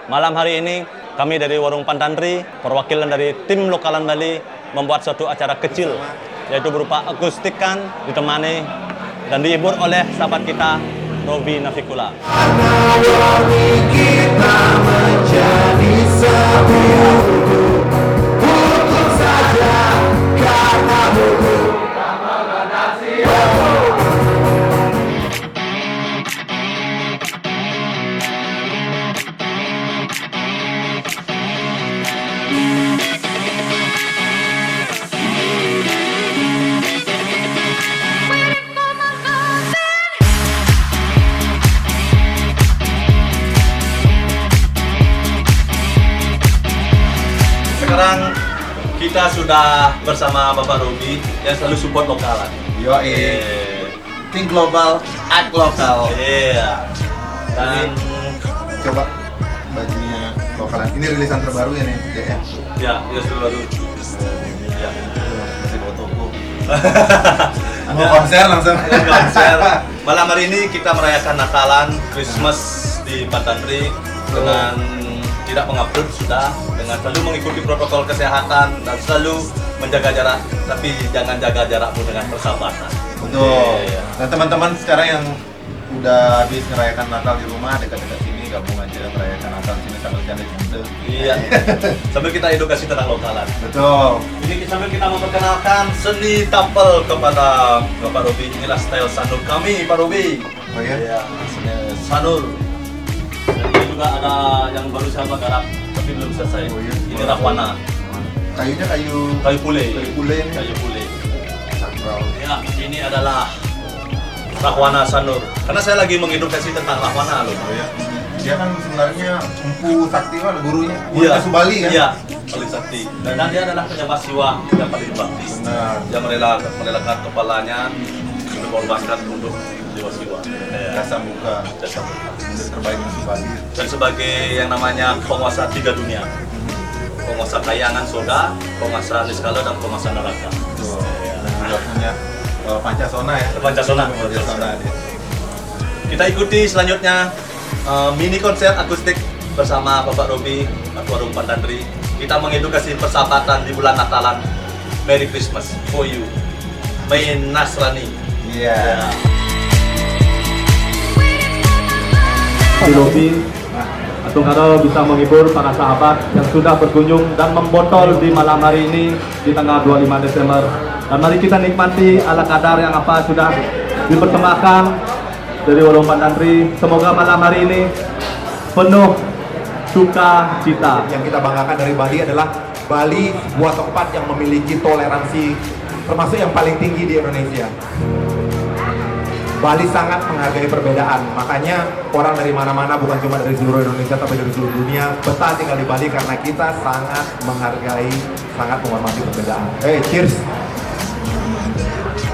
Malam hari ini kami dari Warung Pantandri, perwakilan dari tim lokalan Bali membuat suatu acara kecil yaitu berupa akustikan ditemani dan dihibur oleh sahabat kita Robi Nafikula. Kita menjadi satu untuk saja karena hukum Sekarang kita sudah bersama Bapak Robi yang selalu support lokalan. Yoi, think global, act lokal. Iya. Dan Coba bajunya lokalan. Ini rilisan terbaru ya nih, JM. ya, sudah baru. Ya. Masih bawa toko. Mau konser langsung. Konser. Malam hari ini kita merayakan Natalan, Christmas di Pantandri dengan tidak mengupload sudah, dengan selalu mengikuti protokol kesehatan dan selalu menjaga jarak, tapi jangan jaga jarakmu dengan persahabatan. Betul. Iya. Nah teman-teman sekarang yang udah habis merayakan Natal di rumah dekat-dekat sini, gabung aja merayakan Natal di sini sambil canda-canda. Iya. Sambil kita edukasi tentang lokalan. Betul. Ini sambil kita memperkenalkan seni tampil kepada Bapak Robi. Inilah style sanur kami, Pak Robi. Oh iya? Iya, seni sanur. Dan ini juga ada yang baru saya garap, tapi belum selesai. Oh iya? Ini Rahwana. Kayunya kayu Kayu pule. Kayu pule ini. Kayu pule. sakral. Ya, ini adalah Rahwana Sanur. Karena saya lagi mengedukasi tentang Rahwana loh. Oh iya. Dia kan sebenarnya Empu Sakti lah gurunya. Iya. Gurunya Subali kan? Iya, paling sakti. Dan dia adalah pejabat siwa yang paling bakti. Benar. Dia merelakan kepalanya dikorbankan untuk jiwa siwa. Jasa muka. Jasa muka. Yang terbaik Subali. Dan sebagai yang namanya penguasa 3 dunia. Penguasa kayangan soda, penguasa niskala, dan penguasa neraka. Betul. Dan juga punya Pancasona ya. Pancasona. Pancasona dia. Kita ikuti selanjutnya mini konser akustik bersama Bapak Robi, Warung Pantandri. Kita mengedukasi persahabatan di bulan Natalan. Merry Christmas for you. Main Nasrani. Iya. Pak Robi atau kalau bisa menghibur para sahabat yang sudah berkunjung dan membotol di malam hari ini di tanggal 25 Desember. Dan mari kita nikmati ala kadar yang apa sudah dipersembahkan dari Warung Pantandri. Semoga malam hari ini penuh sukacita. Yang kita banggakan dari Bali adalah Bali sebuah tempat yang memiliki toleransi termasuk yang paling tinggi di Indonesia. Bali sangat menghargai perbedaan, makanya orang dari mana-mana bukan cuma dari seluruh Indonesia tapi dari seluruh dunia betah tinggal di Bali karena kita sangat menghargai, sangat menghormati perbedaan. Hey, cheers!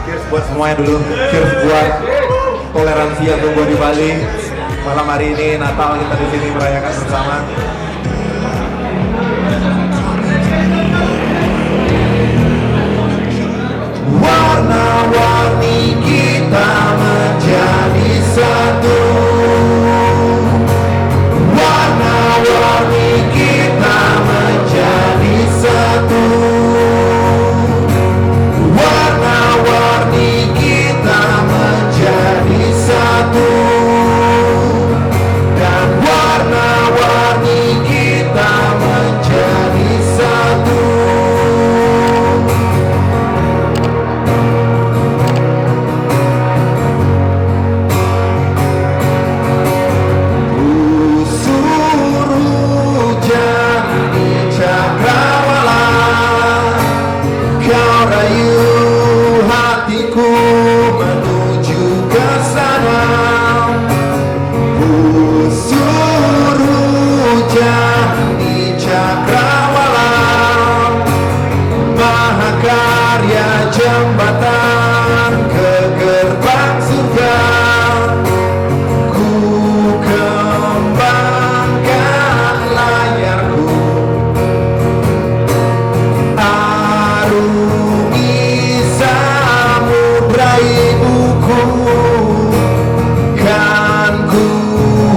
Cheers buat semuanya dulu. Cheers buat toleransi yang tumbuh di Bali. Malam hari ini Natal kita di sini merayakan bersama. Warna-warni kita menjadi satu. Warna-warni kita menjadi satu. Warna-warni kita menjadi satu. Dan warna-warni kita menjadi satu. Suruh jadi cakrawala, kau rayu hatiku menuju ke sana. Suruh jadi cakrawala, mahakarya jembatan ke gerbang surga. Ku kembangkan layarku, arungi samudra ibuku, kan ku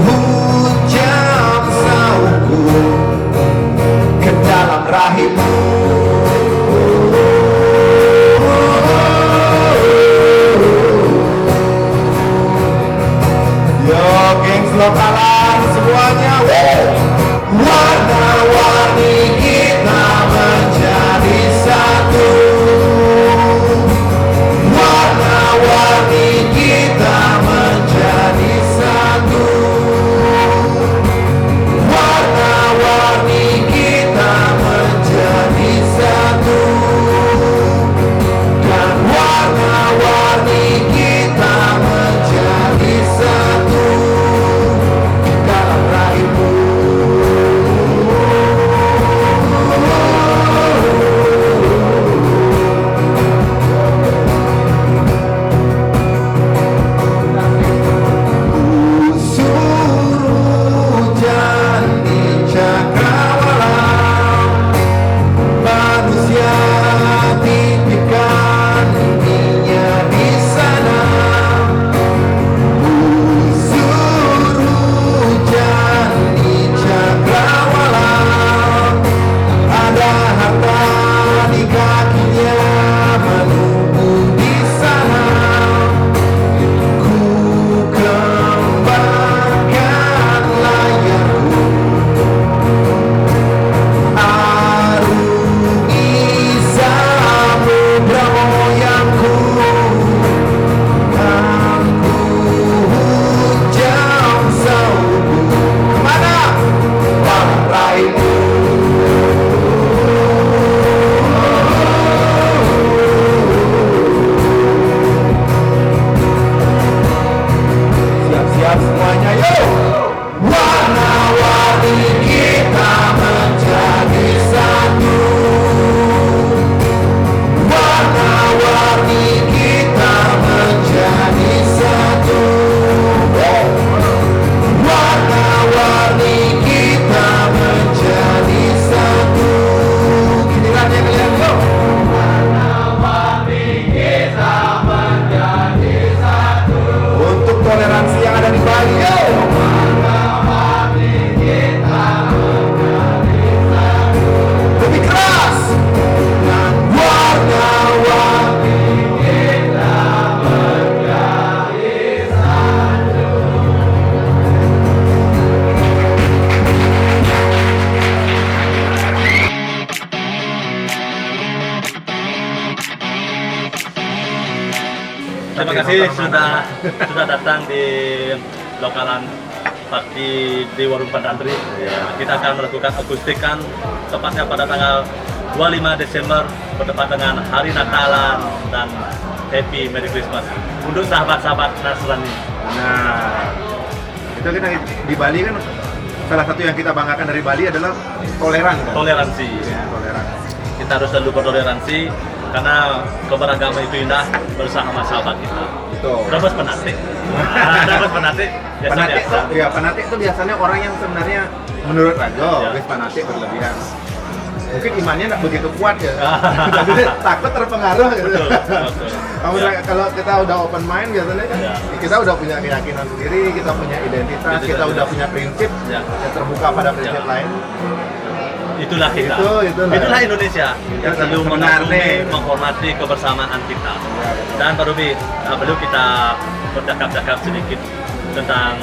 hujam sauku. kasih nonton sudah datang di lokalan Bakti di Warung Pandantri. Kita akan melakukan akustikan tepatnya pada tanggal 25 Desember bertepatan dengan Hari Natalan dan Happy Merry Christmas untuk sahabat-sahabat Nasrani. Nah, itu kita di Bali kan salah satu yang kita banggakan dari Bali adalah toleran. Kan? Toleransi. Ya, toleran. Kita harus selalu bertoleransi karena keberagaman itu indah bersama sahabat kita. Betul. Dapat penatik. Dapat penatik. Penatik itu, ya penatik itu biasanya orang yang sebenarnya menurut Rago, Ya. wis penatik berlebihan. Mungkin imannya nggak begitu kuat ya, jadi takut terpengaruh gitu. Betul, betul. Kalau kita udah open mind biasanya kan, Ya. kita udah punya keyakinan sendiri, kita punya identitas, kita udah punya prinsip, Ya. yang terbuka pada prinsip Ya. lain. Itulah kita. Itulah. Itulah Indonesia yang selalu Sebenarnya. mengagumi, menghormati kebersamaan kita. Dan Pak Ruby, perlu kita bercakap-cakap sedikit tentang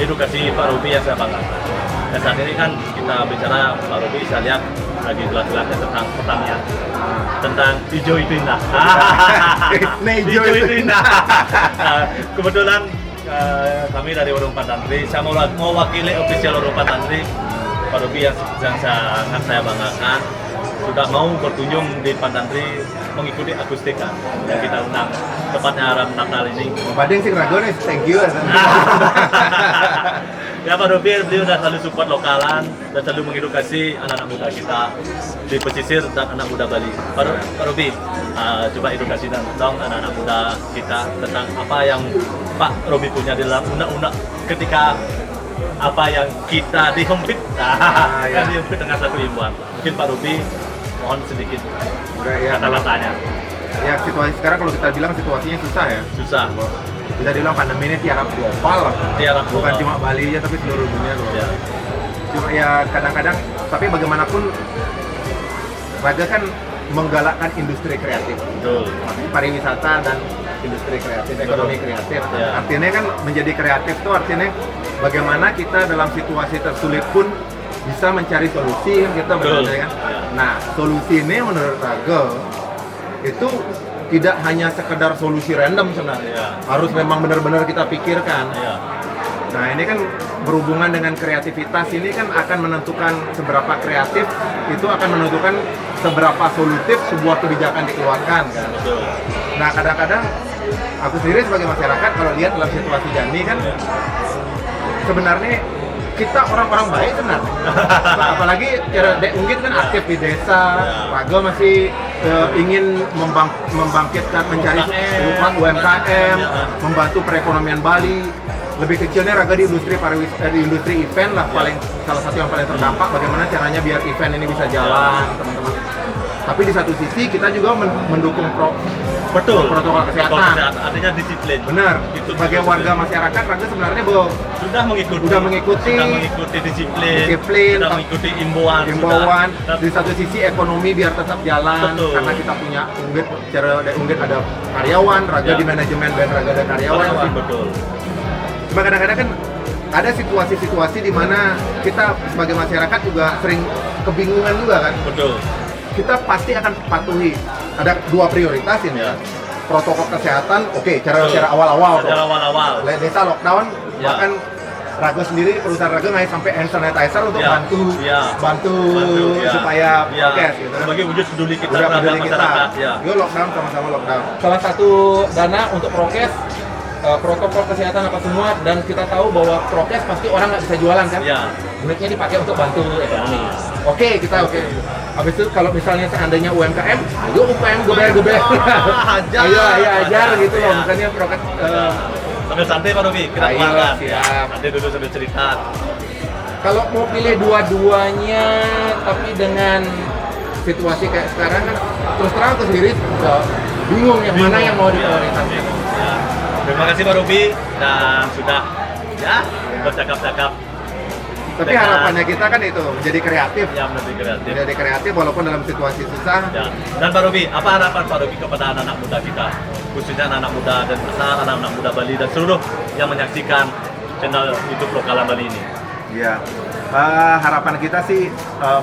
edukasi Pak Ruby yang saya banggakan. Dan saat ini kan kita bicara Pak Ruby, saya lihat lagi kelas-kelasnya tentang pertanian, tentang hijau itu indah. Nah, hijau Hijau itu itu indah. Nah, kebetulan kami dari Warung Pandantri, saya mewakili official Warung Pandantri, Pak Ruby yang sangat saya banggakan sudah mau berkunjung di Pandantri mengikuti akustikan yang kita undang tepatnya Hari Natal ini. Badeng sih Rago nih, thank you. Ya Pak Ruby, beliau sudah selalu support lokalan dan selalu mengedukasi anak-anak muda kita di pesisir dan anak muda Bali. Pak Ruby, coba edukasi dan dong anak-anak muda kita tentang apa yang Pak Ruby punya di dalam undang-undang ketika apa yang kita dihempit, ya. dihempit dengan satu himbauan. Mungkin Pak Ruby mohon sedikit Ya, kata-katanya. ya situasi sekarang kalau kita bilang situasinya susah ya. Susah. Bisa dibilang pandemi ini tiarap global lah. Tiarap Bukan global. cuma Bali aja tapi seluruh dunia global. Ya. Cuma ya kadang-kadang, tapi bagaimanapun Raga kan menggalakkan industri kreatif. Betul. Pariwisata dan industri kreatif, ekonomi kreatif. Ya. Artinya kan menjadi kreatif tuh artinya bagaimana kita dalam situasi tersulit pun bisa mencari solusi kan kita Betul. berbeda kan. Ya. Nah, solusi ini menurut Raga itu tidak hanya sekedar solusi random sebenarnya. Ya. Harus memang benar-benar kita pikirkan. Ya. Nah, ini kan berhubungan dengan kreativitas ini kan akan menentukan seberapa kreatif, itu akan menentukan seberapa solutif sebuah kebijakan dikeluarkan kan. Betul. Nah, kadang-kadang aku sendiri sebagai masyarakat kalau lihat dalam situasi Jani kan sebenarnya kita orang-orang baik sebenarnya. Apalagi Dek Unggit kan aktif di desa, Raga masih ingin membangkitkan, mencari UMKM, membantu perekonomian Bali. Lebih kecilnya Raga di industri di industri event lah, paling salah satu yang paling terdampak. Bagaimana caranya biar event ini bisa jalan, teman-teman. Tapi di satu sisi kita juga mendukung Betul. protokol kesehatan. Artinya disiplin. Benar. Itu Sebagai disiplin. warga masyarakat, Raga sebenarnya Sudah mengikuti disiplin, disiplin, sudah mengikuti imbauan, himbauan. sudah. Di satu sisi ekonomi biar tetap jalan, Betul. karena kita punya Unggit, cara Unggit ada karyawan, Raga Ya. di manajemen dan Raga ada karyawan. Betul. Cuma kadang-kadang kan ada situasi-situasi di mana kita sebagai masyarakat juga sering kebingungan juga kan. Betul. Kita pasti akan patuhi. Ada dua prioritas ini. Ya. Protokol kesehatan, oke, cara Betul. awal-awal. Secara awal-awal. Desa lockdown, Ya. bahkan Raga sendiri, perusahaan Raga nggak sampai hand sanitizer untuk Ya. bantu Ya. supaya Ya. prokes gitu. Sebagai wujud peduli kita Udah terhadap peduli kita. masyarakat. Ya. Yuk lockdown, sama-sama lockdown. Salah satu dana untuk prokes, protokol kesehatan apa semua, dan kita tahu bahwa prokes pasti orang nggak bisa jualan kan? Ya. Duitnya dipakai untuk bantu ekonomi. Oke, kita oke. Habis itu kalau misalnya seandainya UMKM, ayo UMKM geber-geber. Hajar. ayo ajar gitu loh, Ya. makanya prokes. Sambil santai Pak Ruby, kita Ayo, makan. siap. Nanti dulu sambil cerita. Kalau mau pilih dua-duanya, tapi dengan situasi kayak sekarang kan, terus terang aku sendiri bingung yang mana yang mau diprioritaskan. Ya. Terima kasih Pak Ruby dan sudah bercakap-cakap. Tapi Dengan- harapannya kita kan itu menjadi kreatif. yang lebih kreatif. Menjadi kreatif walaupun dalam situasi susah. Ya. Dan Pak Ruby, apa harapan Pak Ruby kepada anak-anak muda kita, khususnya anak-anak muda dan anak-anak muda Bali dan seluruh yang menyaksikan channel YouTube Lokalan Bali ini? Iya. Harapan kita sih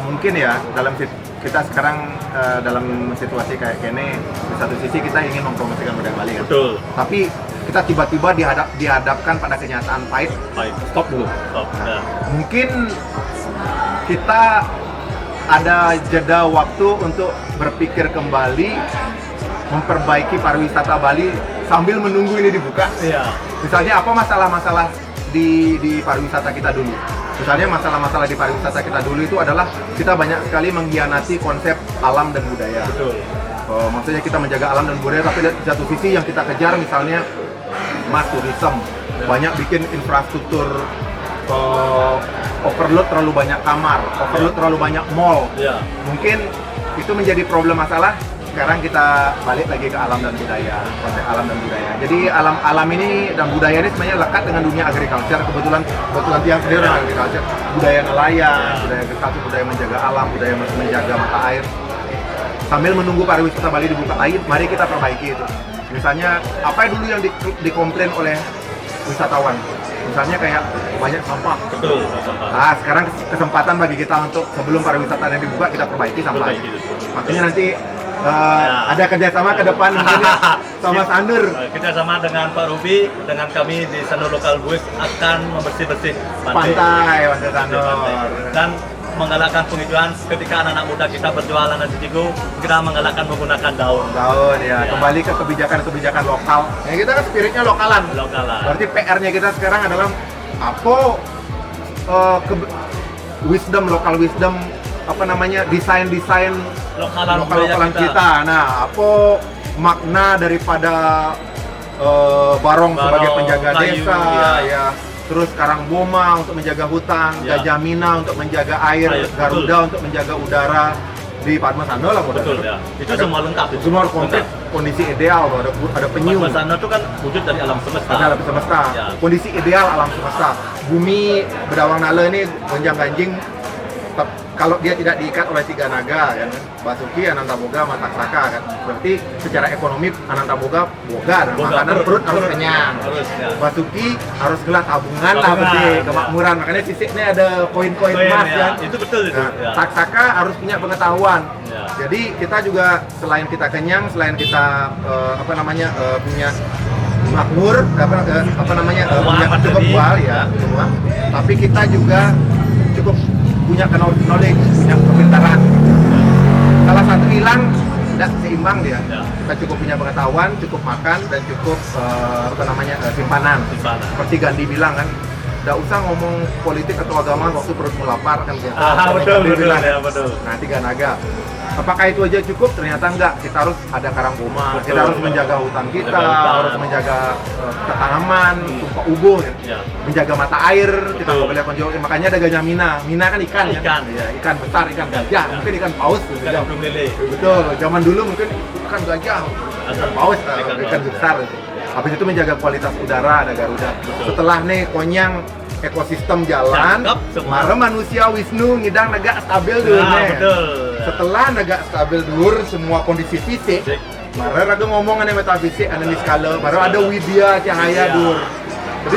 mungkin ya dalam kita sekarang dalam situasi kayak gini, satu sisi kita ingin mempromosikan budaya Bali kan. Betul. Tapi kita tiba-tiba dihadapkan pada kenyataan pahit. Baik. Stop dulu. Stop. Nah, Ya. mungkin kita ada jeda waktu untuk berpikir kembali memperbaiki pariwisata Bali sambil menunggu ini dibuka. Iya. Misalnya apa masalah-masalah di pariwisata kita dulu. Misalnya masalah-masalah di pariwisata kita dulu itu adalah kita banyak sekali mengkhianati konsep alam dan budaya. Betul. Maksudnya kita menjaga alam dan budaya, tapi di satu sisi yang kita kejar misalnya mass tourism, banyak bikin infrastruktur, overload terlalu banyak kamar, overload terlalu banyak mall. Iya. Mungkin itu menjadi problem masalah. Sekarang kita balik lagi ke alam dan budaya, konsep alam dan budaya. Jadi alam ini dan budaya ini sebenarnya lekat dengan dunia agriculture. Kebetulan tiang sendiri orang agriculture, budaya nelayan, budaya agriculture, budaya menjaga alam, budaya menjaga mata air. Sambil menunggu pariwisata Bali dibuka lagi, mari kita perbaiki itu. Misalnya apa dulu yang dikomplain oleh wisatawan? Misalnya kayak banyak sampah. Betul. Nah, sekarang kesempatan bagi kita untuk sebelum pariwisata yang dibuka kita perbaiki sampah. Perbaiki itu. Makanya nanti ada kerjasama ke depan mungkin ya, sama Sanur. Kita sama dengan Pak Ruby, dengan kami di Sanur Local Boys akan membersih-bersih Pantai Sanur. dan menggalakkan penghijauan ketika anak-anak muda kita berjualan nasi jigo, kita menggalakkan menggunakan daun. Daun ya, Ya. kembali ke kebijakan-kebijakan lokal. Ya kita kan spiritnya lokalan. Lokalan. Berarti PR-nya kita sekarang adalah apa lokal wisdom, apa namanya, desain Lokalan budaya lokal kita. Nah, apa makna daripada barong sebagai penjaga kayu, desa, ya. ya. Terus karang boma untuk menjaga hutan, Ya. Gajah Mina untuk menjaga air, Air, Garuda untuk menjaga udara. Di Padma Sando lah, Betul ya. Itu Ada- semua lengkap. itu. Semua komplit kondisi ideal, ada penyu. Padma Sando itu kan wujud dari alam semesta. Ada alam semesta, Ya. kondisi ideal alam semesta. Bumi Bedawang Nala ini gonjang-ganjing, kalau dia tidak diikat oleh 3 naga, kan? Basuki, Anantaboga, Mataksaka, kan? Berarti secara ekonomi Anantaboga boga, dan Boga, makanan perut harus kenyang. Harus ya. Basuki harus gelas tabungan lah, Tabungan, berarti ya. kemakmuran. Makanya sisiknya ada koin-koin Koin, emas, ya. kan? Itu betul itu. Nah, Ya. Taksaka harus punya pengetahuan. Ya. Jadi kita juga selain kita kenyang, selain kita punya makmur, punya Uang, cukup materi. uang ya, semua. Tapi kita juga cukup punya knowledge, punya kepintaran. Salah satu hilang, tidak seimbang dia. Ya. Kita cukup punya pengetahuan, cukup makan, dan cukup simpanan. Simpanan. Seperti Gandhi bilang kan, tidak usah ngomong politik atau agama waktu perutmu lapar kan biasa. Betul, Gandhi betul, bilang, ya, betul. Nah, 3 naga. Apakah itu aja cukup? Ternyata enggak. Kita harus ada karang boma, Betul, kita harus betul. menjaga hutan kita, Menjaga hutan. harus menjaga tanaman, tumpah ubuh, ya. Ya. Menjaga mata air, kita Betul. nggak boleh konjol. Makanya ada Gajah Mina. Mina kan ikan, ya? Ikan. Ya, ikan besar, ikan gajah, Ya. mungkin ikan paus. gitu. Kan belum lele. Betul. Zaman dulu mungkin ikan gajah, ikan paus, Ikan ikan paus. besar. Habis itu menjaga kualitas udara, ada Garuda. Setelah nih konyang ekosistem jalan, Cakep semua. mara manusia Wisnu ngidang negak stabil dulu Nah, nih. betul. Setelah negak stabil dur semua kondisi fisik, Fisik. mara raga ngomong ane metafisik ane skala, baru ada widya cahaya Iya. dur. Jadi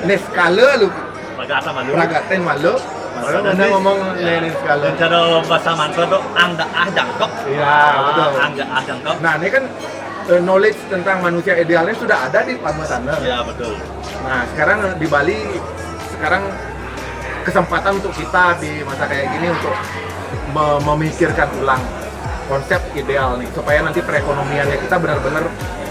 ne skala lu Pagkata malu. pragaten malu, baru anda ngomong ne skala. Dan cara bahasa mantra itu angga jangkok. Iya, betul. Angga jangkok. Nah, ini kan knowledge tentang manusia idealnya sudah ada di Padma Sando. Ya betul. Nah, sekarang di Bali, sekarang kesempatan untuk kita di masa kayak gini untuk memikirkan ulang konsep ideal nih, supaya nanti perekonomiannya kita benar-benar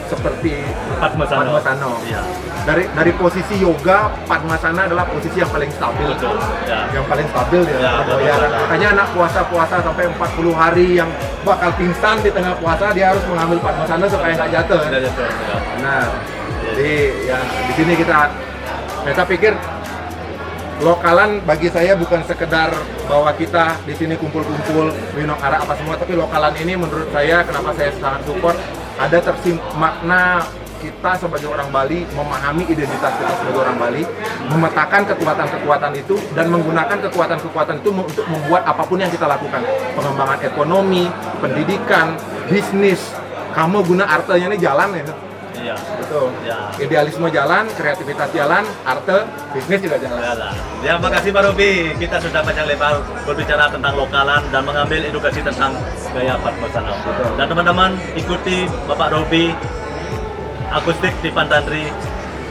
seperti Padmasana. Padmasana. Iya. Dari posisi yoga, Padmasana adalah posisi yang paling stabil. Betul. Ya. Yang paling stabil ya, Ya, perboyaran. betul. Makanya anak puasa sampai 40 hari yang bakal pingsan di tengah puasa, dia harus mengambil Padmasana supaya nggak jatuh. Sudah jatuh. Ya. Nah, jadi ya di sini kita pikir lokalan bagi saya bukan sekedar bahwa kita di sini kumpul-kumpul minum arak apa semua, tapi lokalan ini menurut saya kenapa saya sangat support, ada makna kita sebagai orang Bali memahami identitas kita sebagai orang Bali, memetakan kekuatan-kekuatan itu dan menggunakan kekuatan-kekuatan itu untuk membuat apapun yang kita lakukan, pengembangan ekonomi, pendidikan, bisnis, kamu guna artanya ini jalan ya. Ya. Betul. Ya. Idealisme jalan, kreativitas jalan, arte, bisnis juga jalan. Yalah. Ya, makasih Pak Robi. Kita sudah panjang lebar berbicara tentang lokalan dan mengambil edukasi tentang gaya bersama. Dan teman-teman ikuti Bapak Robi akustik di Pantandri.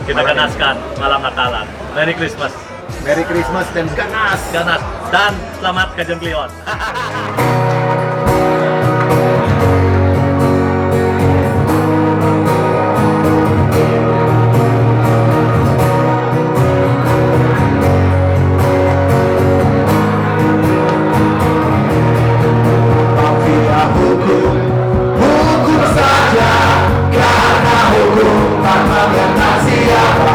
Kita ganaskan malam Natalan. Merry Christmas. Merry Christmas dan ganas. Ganas dan selamat Kajeng Kliwon. Mafia hukum, hukum saja, karena hukum tak mengenal siapa.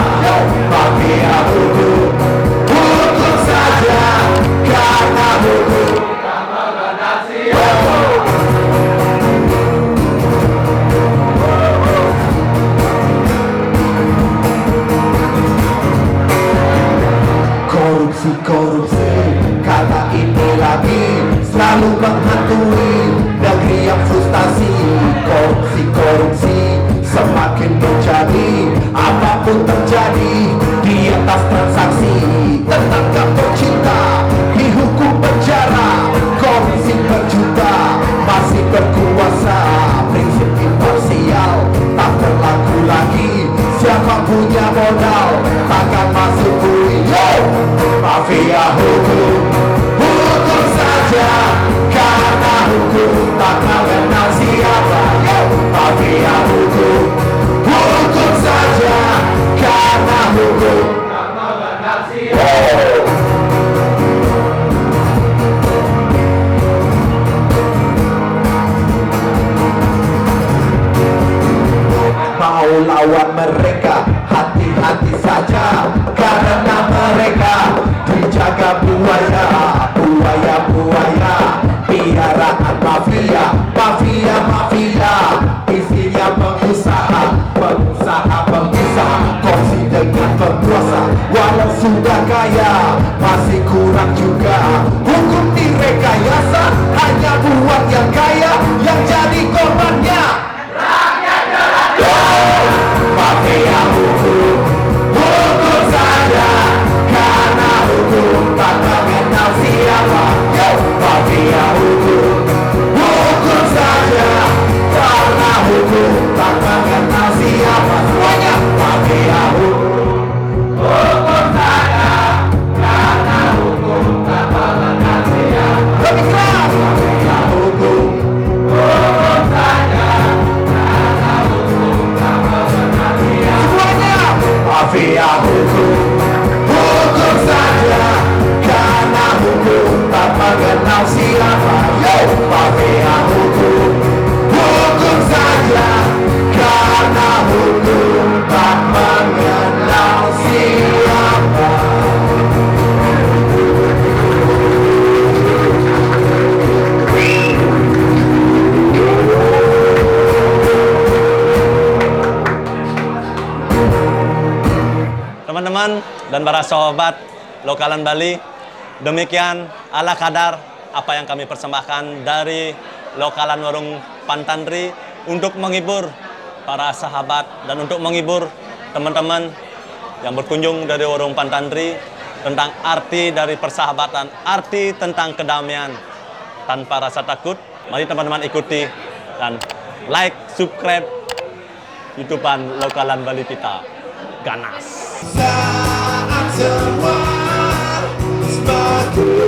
Mafia hukum, hukum saja, karena hukum tak mengenal siapa. Korupsi, korupsi, kata ini lagi selalu menghantui negeri yang frustasi. Korupsi, korupsi, semakin menjadi apapun terjadi di atas transaksi. Tetangga pecinta dihukum penjara, komisi berjuta masih berkuasa. Prinsip imparsial tak berlaku lagi. Siapa punya modal takkan masuk bui. Mafia hukum, hukum saja, karena hukum tak mengenal siapa. Mafia hukum, hukum saja, karena hukum tak mengenal siapa. Mau lawan mereka, hati-hati saja, karena mereka dijaga buaya, buaya, buaya, piaraan mafia, mafia, mafia, isinya pengusaha, pengusaha, pengusaha, kongsi dengan penguasa, walau sudah kaya, masih kurang juga, hukum direkayasa, hanya buat yang kaya, yang jadi korbannya. Mafia hukum, hukum saja, karena hukum tak mengenal siapa. Mafia hukum, hukum saja, karena hukum tak mengenal siapa. Semuanya mafia hukum, hukum saja, karena hukum tak mengenal siapa. Lebih keras. Mafia hukum, hukum saja, karena hukum tak mengenal siapa. Semuanya mafia hukum, hukum saja, karena hukum tak mengenal siapa. Mafia hukum, hukum saja, karena hukum tak mengenal siapa. Teman-teman dan para sahabat lokalan Bali, demikian ala kadar apa yang kami persembahkan dari lokalan warung Pantandri untuk menghibur para sahabat dan untuk menghibur teman-teman yang berkunjung dari warung Pantandri tentang arti dari persahabatan, arti tentang kedamaian tanpa rasa takut. Mari teman-teman ikuti dan like, subscribe YouTubean lokalan Bali kita. Ganas. Saat semua semakin